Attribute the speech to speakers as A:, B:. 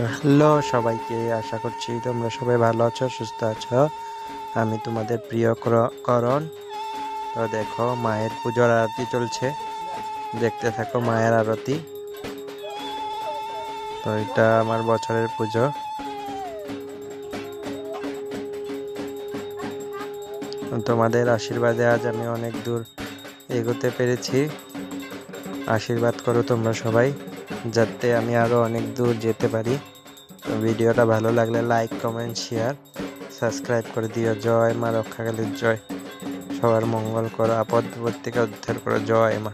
A: Hello সবাইকে, আশা করছি তোমরা সবাই ভালো আছো, সুস্থ আছো। আমি তোমাদের প্রিয় করণ। তো দেখো, মায়ের পুজোর আরতি চলছে, দেখতে থাকো মায়ের আরতি। তো এটা আমার বছরের পুজো। তোমাদের আশীর্বাদে আজ আমি অনেক দূর এগোতে পেরেছি। আশীর্বাদ করো তোমরা সবাই, যাতে আমি আরো অনেক দূর যেতে পারি। তো ভিডিওটা ভালো লাগলে লাইক, কমেন্ট, শেয়ার, সাবস্ক্রাইব করে দিও। জয় মা রক্ষাকালীর জয়। সবার মঙ্গল করো, আপদ বিপদ থেকে উদ্ধার করো। জয় মা।